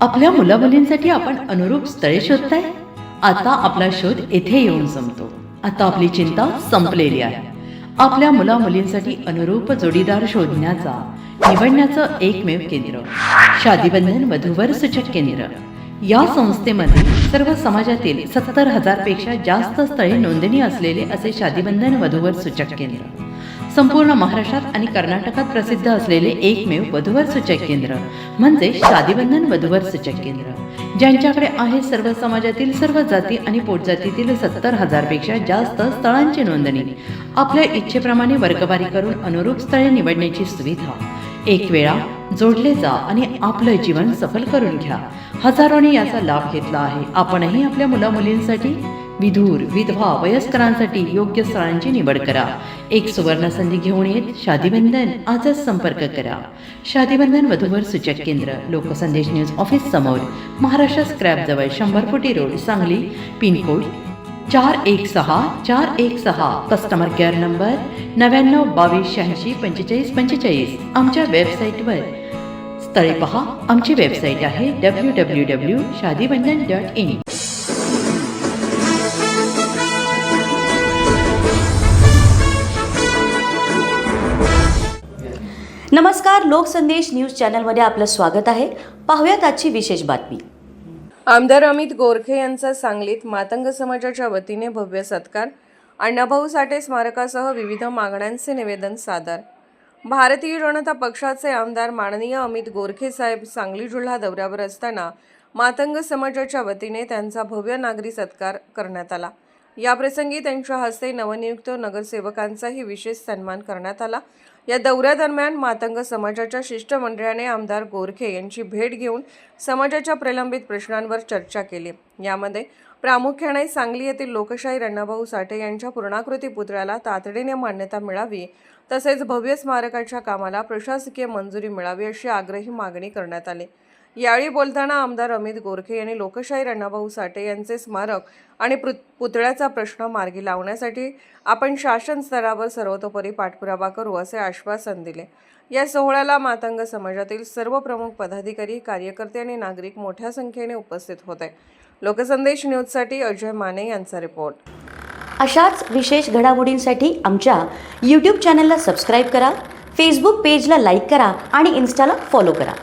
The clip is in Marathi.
आपल्या मुलामुलींसाठी आपण अनुरूप स्थळे शोधताय? आता आपला शोध येथे येऊन संपतो. आता आपली चिंता संपलेली आहे. आपल्या मुलामुलींसाठी अनुरूप जोडीदार शोधण्याचा निवडण्याचं एकमेव केंद्र शादीबंधन वधूवर सूचक केंद्र. या संस्थेमध्ये सर्व समाजातील 70,000 पेक्षा जास्त स्थळे नोंदणी असलेले असे शादीबंधन वधूवर सूचक केंद्र. संपूर्ण महाराष्ट्रात आणि कर्नाटकात प्रसिद्ध असलेले एकमेव वधूवर सूचक केंद्र म्हणजे शादीबंधन वधूवर सूचक केंद्र, ज्यांच्याकडे आहे सर्व समाजातील सर्व जाती आणि पोटजातीतील 70,000 पेक्षा जास्त स्थळांची नोंदणी. आपल्या इच्छेप्रमाणे वर्गवारी करून अनुरूप स्थळे निवडण्याची सुविधा. एक वेळा जोडले जा आणि आपलं जीवन सफल करून घ्या. हजारोंनी याचा लाभ घेतला आहे. आपणही आपल्या मुलामुलींसाठी, विधूर, विधवा, वयस्करांसाठी योग्य स्थळांची निवड करा. एक सुवर्ण संधी घेऊन येत शादीबंधन. आजच संपर्क करा. शादीबंधन वधूवर सूचक केंद्र, लोकसंदेश न्यूज ऑफिस समोर, महाराष्ट्र स्क्रॅप जवळ, 100 फुटी road, Sangli. Pincode 416416. Customer care number 9922864545. आमच्या वेबसाईटवर स्थळे पहा. आमची वेबसाईट आहे www.shadibandhan.in. नमस्कार, लोकसंदेश न्यूज चॅनलमध्ये आपलं स्वागत आहे. पाहूयात आजची विशेष बातमी. आमदार अमित गोरखे यांचा सांगलीत मातंग समाजाच्या वतीने भव्य सत्कार. अण्णाभाऊ साठे स्मारकासह विविध मागण्यांचे निवेदन सादर. भारतीय जनता पक्षाचे आमदार माननीय अमित गोरखे साहेब सांगली जिल्हा दौऱ्यावर असताना मातंग समाजाच्या वतीने त्यांचा भव्य नागरी सत्कार करण्यात आला. याप्रसंगी त्यांच्या हस्ते नवनियुक्त नगरसेवकांचाही विशेष सन्मान करण्यात आला. या दौऱ्यादरम्यान मातंग समाजाच्या शिष्टमंडळाने आमदार गोरखे यांची भेट घेऊन समाजाच्या प्रलंबित प्रश्नांवर चर्चा केली. यामध्ये प्रामुख्याने सांगली येथील लोकशाहीर अण्णाभाऊ साठे यांच्या पूर्णाकृती पुतळ्याला तातडीने मान्यता मिळावी, तसेच भव्य स्मारकाच्या कामाला प्रशासकीय मंजुरी मिळावी अशी आग्रही मागणी करण्यात आली. यावेळी बोलताना आमदार अमित गोरखे यांनी लोकशाहीर अण्णाभाऊ साठे यांचे स्मारक आणि पुतळ्याचा प्रश्न मार्गी लावण्यासाठी आपण शासन स्तरावर सर्वतोपरी पाठपुरावा करू असे आश्वासन दिले. या सोहळ्याला मातंग समाजातील सर्व प्रमुख पदाधिकारी, कार्यकर्ते आणि नागरिक मोठ्या संख्येने उपस्थित होते. लोकसंदेश न्यूजसाठी अजय माने यांचा रिपोर्ट. अशाच विशेष घडामोडींसाठी आमच्या YouTube चॅनलला सबस्क्राईब करा, फेसबुक पेजला लाईक करा आणि इन्स्टाला फॉलो करा.